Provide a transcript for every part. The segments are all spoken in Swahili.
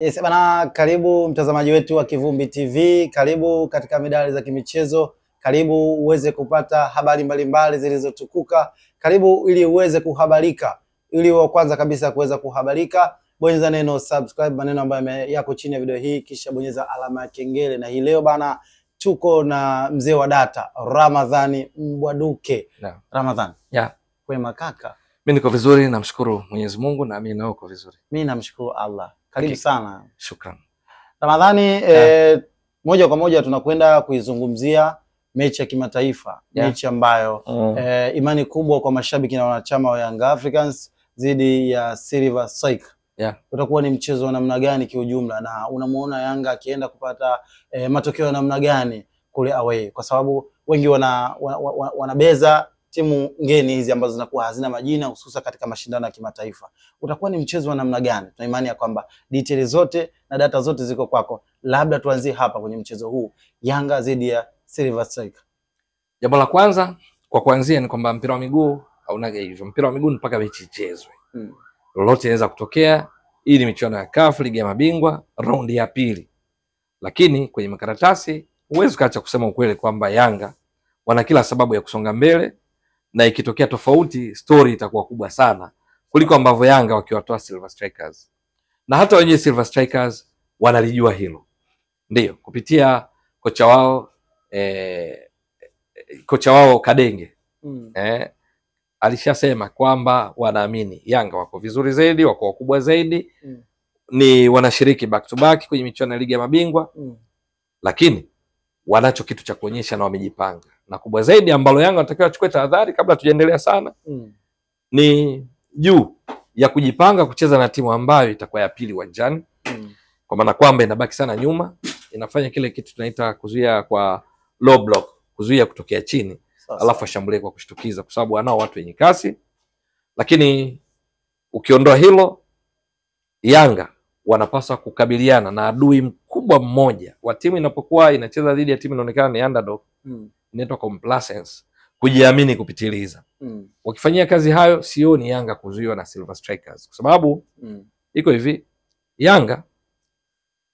Yes, bana, karibu mtazamaji wetu wa Kivumbi TV, karibu katika medali za kimichezo, karibu uweze kupata habari mbalimbali zilizotukuka, karibu ili uweze kuhabarika, ili wa kwanza kabisa kuweza kuhabarika, bonyeza neno subscribe, maneno ambayo yako chini ya video hii, kisha bonyeza alama ya kengele. Na hii leo bana, tuko na mzee wa data Ramadhani Mbwaduke. Ramadhani. Kwema kaka? Mimi niko vizuri, namshukuru Mwenyezi Mungu, na mimi nao uko vizuri. Mimi namshukuru Allah. Karibu sana. Shukran. Ramadhani, moja kwa moja tunakwenda kuizungumzia mechi ya kimataifa, mechi ambayo imani kubwa kwa mashabiki na wanachama wa Young Africans dhidi ya Silver Strikers. Utakuwa ni mchezo wa namna gani kiujumla, na unamuona Yanga akienda kupata matokeo ya namna gani kule away, kwa sababu wengi wanabeza timu ngeni hizi ambazo zinakuwa hazina majina, hususa katika mashindano ya kimataifa. Utakuwa ni mchezo wa namna gani? Tuna imani ya kwamba details zote na data zote ziko kwako. Labda tuanzie hapa kwenye mchezo huu, Yanga dhidi ya Silver Strikers. Jambo la kwanza kwa kuanzia ni kwamba mpira wa miguu haunaga hivyo. Mpira wa miguu ni mpaka mechi ichezwe. Lolote linaweza kutokea. Hii ni michuano ya CAF Ligi ya Mabingwa raundi ya pili. Lakini kwenye makaratasi huwezi kaacha kusema ukweli kwamba Yanga wana kila sababu ya kusonga mbele, na ikitokea tofauti story itakuwa kubwa sana kuliko ambavyo Yanga wakiwatoa Silver Strikers. Na hata wenyewe Silver Strikers wanalijua hilo. Ndio, kupitia kocha wao Kadenge. Alishasema kwamba wanaamini Yanga wako vizuri zaidi, wako wakubwa zaidi. Ni wanashiriki back to back kwenye michuano ya Ligi ya Mabingwa. Lakini wanacho kitu cha kuonyesha na wamejipanga. Na kubwa zaidi ambalo Yanga wanatakiwa wachukue tahadhari kabla tujaendelea sana, ni juu ya kujipanga kucheza na timu ambayo itakuwa ya pili uwanjani. Kwa maana kwamba inabaki sana nyuma, inafanya kile kitu tunaita kuzuia kwa low block, kuzuia kutokea chini, alafu ashambulie kwa kushtukiza, kwa sababu wanao watu wenye kasi. Lakini ukiondoa hilo, Yanga wanapaswa kukabiliana na adui mkubwa mmoja wa timu inapokuwa inacheza dhidi ya timu inaonekana ni underdog. Inaitwa complacence, kujiamini kupitiliza. Wakifanyia kazi hayo, sioni Yanga kuzuiwa na Silver Strikers, kwa sababu iko hivi, Yanga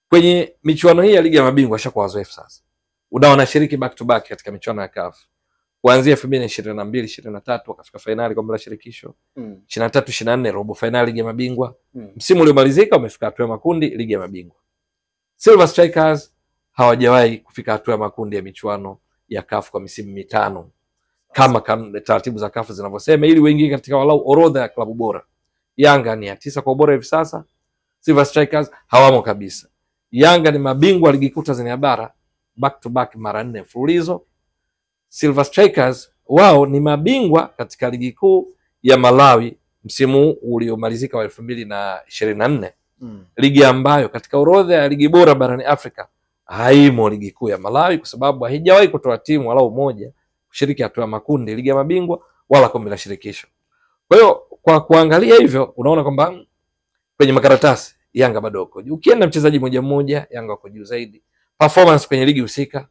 kwenye michuano hii ya Ligi ya Mabingwa shakuwa wazoefu sasa. Wanashiriki back to back katika michuano ya CAF. Kuanzia 2022-23 wakafika finali kombe la shirikisho. 23-24 robo finali Ligi ya Mabingwa. Msimu uliomalizika wamefika hatua ya makundi Ligi ya Mabingwa. Silver Strikers hawajawahi kufika hatua ya makundi ya michuano ya CAF kwa misimu mitano kama taratibu za CAF zinavyosema, ili waingie katika walau orodha ya klabu bora. Yanga ni ya 9 kwa ubora hivi sasa. Silver Strikers hawamo kabisa. Yanga ni mabingwa ligi kuu Tanzania bara back to back mara 4 mfululizo. Silver Strikers wao ni mabingwa katika ligi kuu ya Malawi msimu uliomalizika wa 2024. Ligi ambayo katika orodha ya ligi bora barani Afrika haimo ligi kuu ya Malawi, kwa sababu haijawahi kutoa timu walau moja kushiriki hatua ya makundi Ligi ya Mabingwa wala kombe la shirikisho. Kwa hiyo kwa kuangalia hivyo, unaona kwamba kwenye makaratasi Yanga bado uko juu. Ukienda mchezaji mmoja mmoja, Yanga wako juu zaidi. Performance kwenye ligi husika,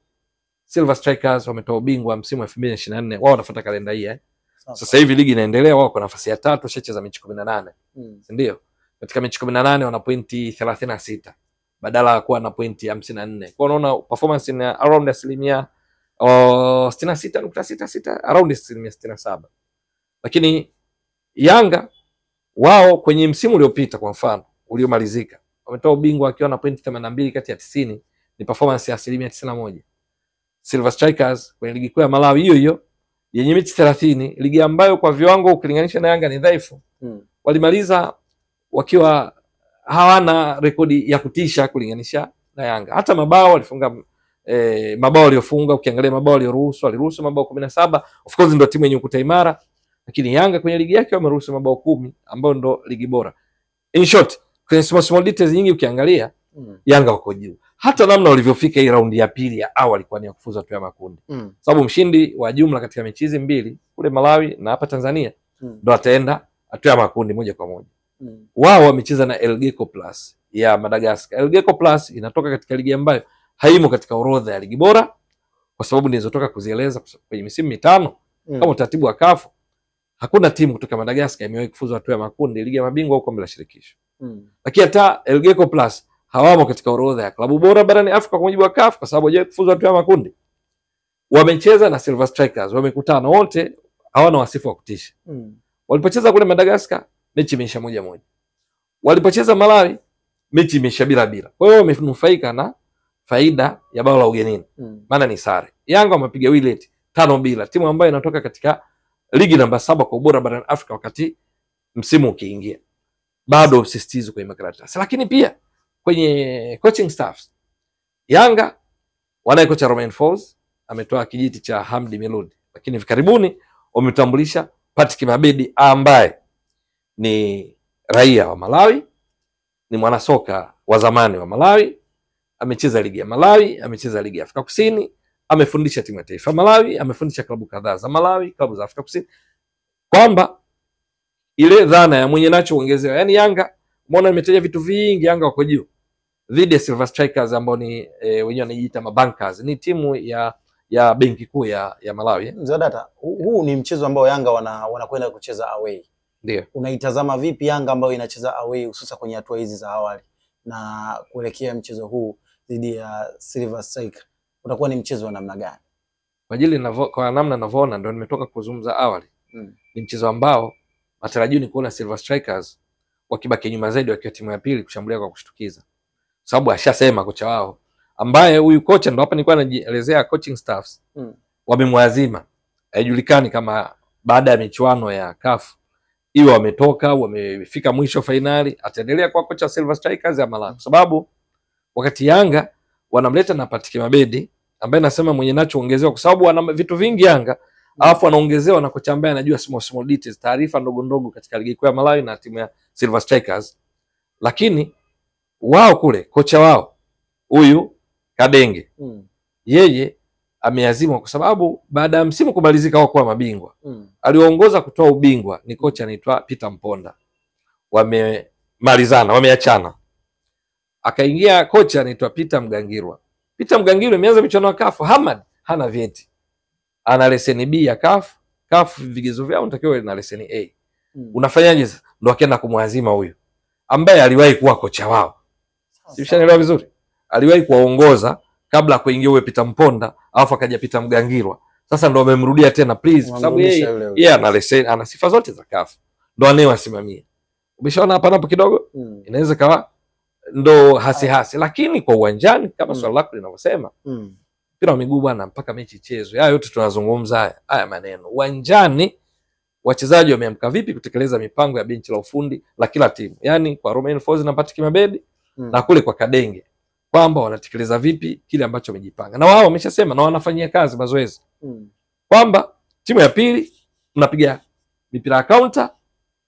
Silver Strikers wametoa ubingwa msimu wa 2024. Wao wanafuata kalenda hii Sasa hivi ligi inaendelea, wao kwa nafasi ya 3, washacheza mechi 18. Ndio. Katika mechi 18 wana pointi 36 badala ya kuwa na pointi 54. Kwa unaona performance ni around 66.66, around 67. Lakini Yanga wao kwenye msimu uliopita, kwa mfano uliomalizika, wametoa ubingwa wakiwa na pointi 82 kati ya 90, ni performance ya 91. Silver Strikers kwenye ligi kuu ya Malawi hiyo hiyo yenye mechi 30, ligi ambayo kwa viwango ukilinganisha na Yanga ni dhaifu, walimaliza wakiwa hawana rekodi ya kutisha kulinganisha na Yanga. Hata mabao walifunga, mabao waliofunga, ukiangalia mabao waliruhusu mabao 17. Of course ndio timu yenye ukuta imara, lakini Yanga kwenye ligi yake wameruhusu mabao 10, ambayo ndio ligi bora. In short, kwenye small details nyingi ukiangalia, Yanga wako juu. Hata namna walivyofika hii raundi ya pili ya awali kwa nia kufuza hatua ya makundi. Sababu mshindi wa jumla katika mechi hizi mbili kule Malawi na hapa Tanzania ndio ataenda hatua ya makundi moja kwa moja. Wao wamecheza na El Gecko Plus ya Madagascar. El Gecko Plus inatoka katika ligi ambayo haimo katika orodha ya ligi bora, kwa sababu nilizotoka kuzieleza kwenye misimu mitano kama utaratibu wa CAF. Hakuna timu kutoka Madagascar imewahi kufuzu hatua ya makundi Ligi ya Mabingwa au kombe la shirikisho. Lakini hata El Gecko Plus hawamo katika orodha ya klabu bora barani Afrika kwa mujibu wa CAF kwa sababu hawajawahi kufuzu hatua ya makundi. Wamecheza na Silver Strikers, wamekutana wote, hawana wasifu wa kutisha. Walipocheza kule Madagascar, mechi imeisha 1-1. Walipocheza Malawi, mechi imeisha 0-0. Kwa hiyo wamenufaika na faida ya bao la ugenini. Maana ni sare. Yanga wamepiga Wydad 5-0, timu ambayo inatoka katika ligi namba 7 kwa ubora barani Afrika wakati msimu ukiingia. Bado usisitizo kwenye makaratasi. Lakini pia kwenye coaching staffs, Yanga wanaye kocha Romain Folz, ametoa kijiti cha Hamdi Meludi, lakini karibuni wametambulisha Patrick Mabedi ambaye ni raia wa Malawi, ni mwanasoka wa zamani wa Malawi, amecheza ligi ya Malawi, amecheza ligi ya Afrika Kusini, amefundisha timu ya taifa Malawi, amefundisha klabu kadhaa za Malawi, klabu za Afrika Kusini, kwamba ile dhana ya mwenye nacho ongezewa. Yani Yanga umeona imetaja vitu vingi, Yanga wako juu dhidi ya Silver Strikers ambao ni wenyewe wanajiita mabankers, ni timu ya benki kuu ya Malawi. Zadata, huu ni mchezo ambao Yanga wanakwenda kucheza away. Ndio. Unaitazama vipi Yanga ambayo inacheza away hususa kwenye hatua hizi za awali na kuelekea mchezo huu dhidi ya Silver Strikers? Utakuwa ni mchezo wa namna gani? Kwa namna ninavyoona ndio nimetoka kuzungumza awali. Ni mchezo ambao matarajio ni kuona Silver Strikers wakibaki nyuma zaidi wakiwa timu ya pili kushambulia kwa kushtukiza. Sababu ashasema kocha wao ambaye huyu kocha ndo hapa nilikuwa najielezea coaching staffs. Wamemwazima. Haijulikani kama baada ya michuano ya CAF iwe wametoka, wamefika mwisho finali, ataendelea kwa kocha Silver Strikers ya Malawi. Sababu wakati Yanga wanamleta na Patrick Mabedi ambaye nasema mwenye nacho ongezewa kwa sababu wana vitu vingi Yanga, alafu anaongezewa na kocha ambaye anajua small details, taarifa ndogo ndogo katika ligi kuu ya Malawi na timu ya Silver Strikers. Lakini wao kule kocha wao huyu Kadenge yeye ameazimwa kwa sababu baada ya msimu kumalizika wao kuwa mabingwa, aliongoza kutoa ubingwa ni kocha anaitwa Peter Mponda. Wamemalizana, wameachana. Akaingia kocha anaitwa Peter Mgangirwa. Peter Mgangirwa ameanza michuano ya CAF, Hamad hana vyeti. Ana leseni B ya CAF, CAF vigezo vyao unatakiwa na leseni A. Unafanyaje? Ndo akaenda kumwazima huyu ambaye aliwahi kuwa kocha wao. Sishanielewa vizuri. Aliwahi kuwaongoza kabla kuingia uwe Peter Mponda, alafu akaja Peter Mgangirwa. Sasa ndo wamemrudia tena please kwa sababu yeye ana leseni, ana sifa zote za CAF. Ndo anayewasimamia. Umeshaona hapa napo kidogo? Inaweza kawa ndo hasi lakini kwa uwanjani kama swali lako linavyosema, mpira wa miguu bwana mpaka mechi ichezwe. Haya yote tunazungumza haya maneno. Uwanjani wachezaji wameamka vipi kutekeleza mipango ya benchi la ufundi la kila timu. Yaani kwa Romain Folz na Patrick Mabedi na kule kwa Kadenge, kwamba wanatekeleza vipi kile ambacho wamejipanga. Na wao wameshasema na wanafanyia kazi mazoezi. Kwamba timu ya pili mnapiga mipira ya counter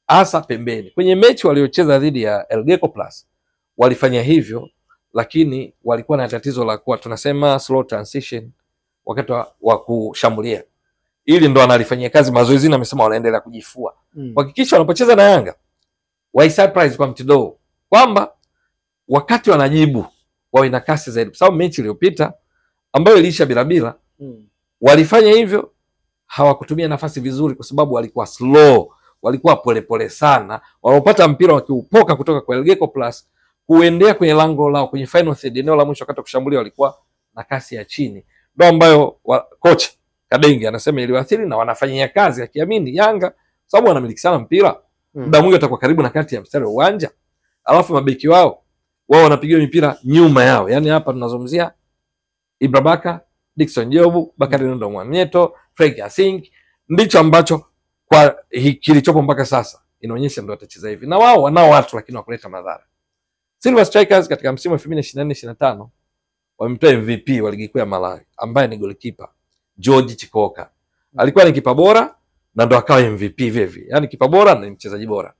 hasa pembeni. Kwenye mechi waliocheza dhidi ya Elgeco Plus walifanya hivyo, lakini walikuwa na tatizo la kuwa tunasema slow transition wakati wa kushambulia. Ili ndo analifanyia kazi mazoezi na amesema wanaendelea kujifua. Hakikisha wanapocheza na Yanga wai surprise kwa mtindo kwamba wakati wanajibu wawe na kasi zaidi. Kwa sababu mechi iliyopita ambayo iliisha 0-0 walifanya hivyo, hawakutumia nafasi vizuri kwa sababu walikuwa slow, walikuwa polepole sana. Walipata mpira wakiupoka kutoka kwa Elgeco Plus kuendea kwenye lango lao kwenye final third, eneo la mwisho wakati kushambulia walikuwa na kasi ya chini. Ndio ambayo coach Kadenge anasema iliwaathiri na wanafanyia kazi akiamini Yanga sababu wanamiliki sana mpira. Muda mwingi atakuwa karibu na kati ya mstari wa uwanja. Alafu mabeki wao wanapiga mipira nyuma yao. Yaani hapa tunazungumzia Ibrabaka, Dickson Jobu, Bakari Nondo Mwamnyeto, Frank Asing. Ndicho ambacho kwa kilichopo mpaka sasa inaonyesha ndio watacheza hivi. Na wao wanao watu lakini wakuleta madhara. Silver Strikers katika msimu wa 2024-25 wamemtoa MVP wa ligi kuu ya Malawi ambaye ni goalkeeper George Chikoka. Alikuwa ni kipa bora na ndo akawa MVP vivi. Yaani kipa bora na mchezaji bora.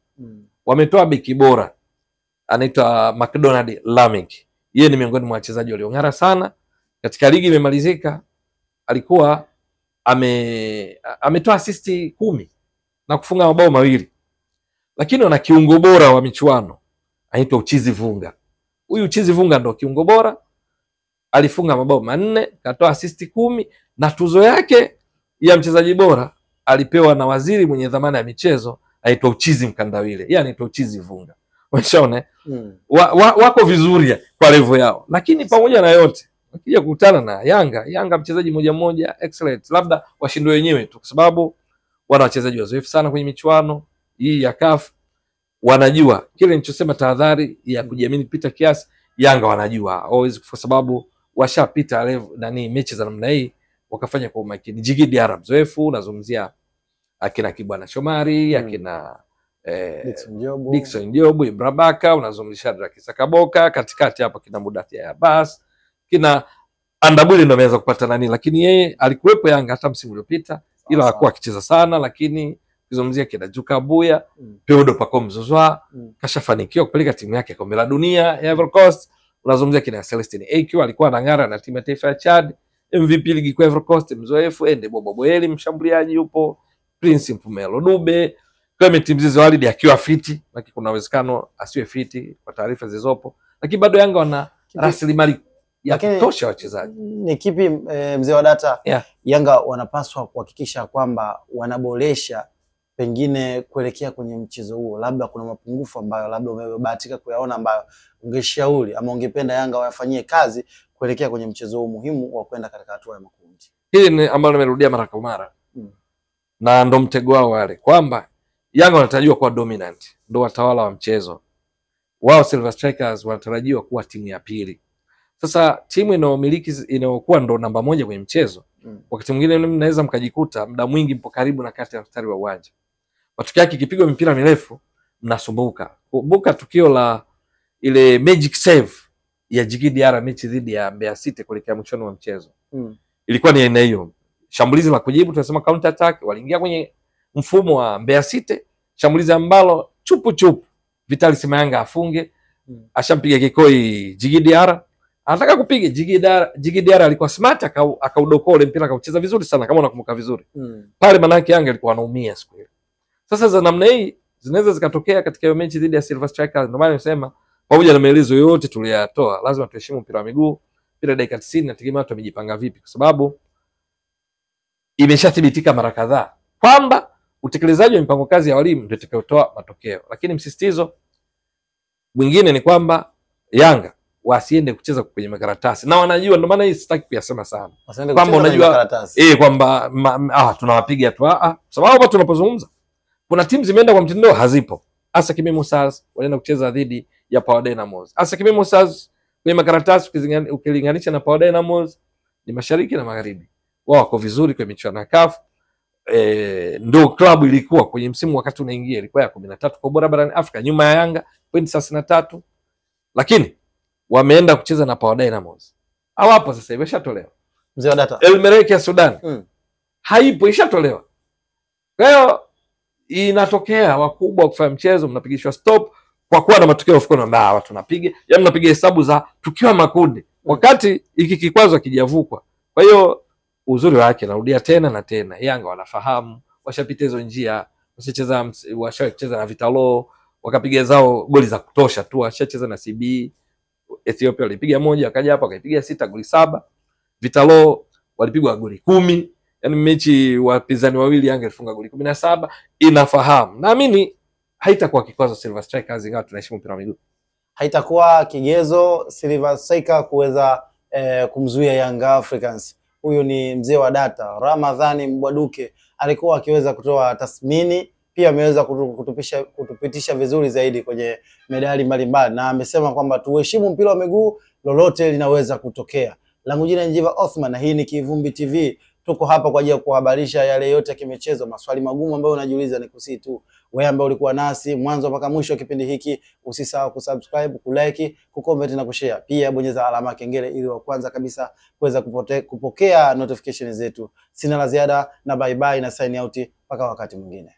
Wametoa beki bora anaitwa McDonald Lamik. Yeye ni miongoni mwa wachezaji waliong'ara sana katika ligi imemalizika. Alikuwa ametoa assist 10 na kufunga mabao 2. Lakini wana kiungo bora wa michuano anaitwa Uchizi Vunga. Huyu Uchizi Vunga ndo kiungo bora. Alifunga mabao 4, katoa assist 10 na tuzo yake ya mchezaji bora alipewa na waziri mwenye dhamana ya michezo aitwa Uchizi Mkandawile. Yeye anaitwa Uchizi Vunga. Umeshaona? Wako vizuri kwa level yao. Lakini pamoja na yote, wakija kukutana na Yanga mchezaji mmoja excellent. Labda washindwe wenyewe tu kwa sababu wana wachezaji wazoefu sana kwenye michuano hii ya CAF. Wanajua kile nilichosema, tahadhari ya kujiamini pita kiasi. Yanga wanajua always, kwa sababu washapita level mechi za namna hii wakafanya kwa umakini. Djigui Diarra mzoefu, nazungumzia akina Kibwana Shomari, akina Dickson Jobu, Ibrahim Baka, unazungumzia Shadrack Sakaboka, katikati hapa kina Mudathia Abbas, kina Andabuli ndio ameweza kupata lakini yeye alikuwepo Yanga hata msimu uliopita, ila hakuwa akicheza sana. Lakini kizungumzia kina Juka Buya, Peodo Pacome Zouzoua, kashafanikiwa kupeleka timu yake kombe la dunia ya Ivory Coast. Unazungumzia kina Celestine Ekyo, alikuwa anang'ara na timu ya taifa ya Chad, MVP ligi kwa Ivory Coast mzoefu. Ende Bobo Boeli mshambuliaji yupo, Prince Mpumelo Dube, Clement Mzize Walid akiwa fiti, lakini kuna uwezekano asiwe fiti kwa taarifa zilizopo. Lakini bado Yanga wana rasilimali ya kutosha wachezaji. Ni kipi mzee wa data? Yanga wanapaswa kuhakikisha kwamba wanaboresha pengine kuelekea kwenye mchezo huo? Labda kuna mapungufu ambayo labda umebahatika kuyaona ambayo ungeshauri ama ungependa Yanga wayafanyie kazi kuelekea kwenye mchezo huo muhimu wa kwenda katika hatua ya makundi? Hili ni ambalo nimerudia mara kwa mara. Na ndo mtego wao wale, kwamba Yanga wanatarajiwa kuwa dominant, ndo watawala wa mchezo. Wao Silver Strikers wanatarajiwa kuwa timu ya pili. Sasa timu inayomiliki inayokuwa ndo namba moja kwenye mchezo, wakati mwingine mnaweza mkajikuta muda mwingi mpo karibu na kati ya mstari wa uwanja. Matokeo yake ikipigwa mipira mirefu mnasumbuka. Kumbuka tukio la ile magic save ya Djigui Diarra mechi dhidi ya Mbeya City kuelekea mwishoni wa mchezo. Ilikuwa ni aina hiyo. Shambulizi la kujibu, tunasema counter attack, waliingia kwenye mfumo wa Mbeya City, shambulizi ambalo chupu Vitali Simayanga afunge, ashampiga kikoi Djigui Diarra. Anataka kupiga Djigui Diarra alikuwa smart, akaudokoa ule mpira, akaucheza vizuri sana kama unakumbuka vizuri. Pale manake Yanga alikuwa anaumia siku hiyo. Sasa za namna hii zinaweza zikatokea katika hiyo mechi dhidi ya Silver Strikers. Ndio maana nimesema pamoja na maelezo yote tuliyatoa, lazima tuheshimu mpira wa miguu. Mpira dakika 90 nategemea watu wamejipanga vipi, kwa sababu imeshathibitika mara kadhaa kwamba utekelezaji wa mipango kazi ya walimu ndio utakayotoa matokeo. Lakini msisitizo mwingine ni kwamba Yanga wasiende kucheza kwenye makaratasi, na wanajua. Ndio maana hii sitaki kuyasema sana kwamba unajua kwamba tunawapiga tu, sababu hapa tunapozungumza kuna timu zimeenda kwa mtindo hazipo. Asa Kimimo Stars wanaenda kucheza dhidi ya Power Dynamos. Asa Kimimo Stars kwenye makaratasi ukilinganisha na Power Dynamos ni mashariki na magharibi. Wao wako vizuri kwenye michuano ya CAF. Ndio klabu ilikuwa kwenye msimu wakati unaingia ilikuwa ya 13 kwa bora barani Afrika, nyuma ya Yanga pointi 33. Lakini wameenda kucheza na Power Dynamos. Hawapo sasa hivi, ishatolewa. Mzee wa data. El Merreikh ya Sudan. Haipo, ishatolewa. Kwa hiyo inatokea wakubwa kufanya mchezo mnapigishwa stop kwa kuwa na matokeo of course na watu tunapiga, yaani mnapiga hesabu za tukiwa makundi wakati iki kikwazo kijavukwa. Kwa hiyo uzuri wake, narudia tena na tena, Yanga wanafahamu, washapita hizo njia, washacheza na Vitalo, wakapiga zao goli za kutosha tu, washacheza na CB Ethiopia walipiga moja, wakaja hapa wakaipiga 6 goli 7. Vitalo walipigwa goli 10. Yaani mechi wapinzani wawili Yanga ilifunga goli 17. Inafahamu. Naamini haitakuwa kikwazo Silver Strikers, ingawa tunaheshimu mpira wa miguu. Haitakuwa kigezo Silver Strikers kuweza kumzuia Young Africans. Huyu ni mzee wa data Ramadhani Mbwaduke, alikuwa akiweza kutoa tathmini, pia ameweza kutupitisha vizuri zaidi kwenye medali mbalimbali, na amesema kwamba tuheshimu mpira wa miguu, lolote linaweza kutokea. Langu jina Njiva Othman na hii ni Kivumbi TV. Tuko hapa kwa ajili ya kuhabarisha yale yote ya kimichezo. Maswali magumu ambayo unajiuliza ni kusi tu. Wewe ambaye ulikuwa nasi mwanzo mpaka mwisho wa kipindi hiki, usisahau kusubscribe, kulike, kucomment na kushare. Pia bonyeza alama kengele ili wa kwanza kabisa kuweza kupokea notification zetu. Sina la ziada na bye bye na sign out mpaka wakati mwingine.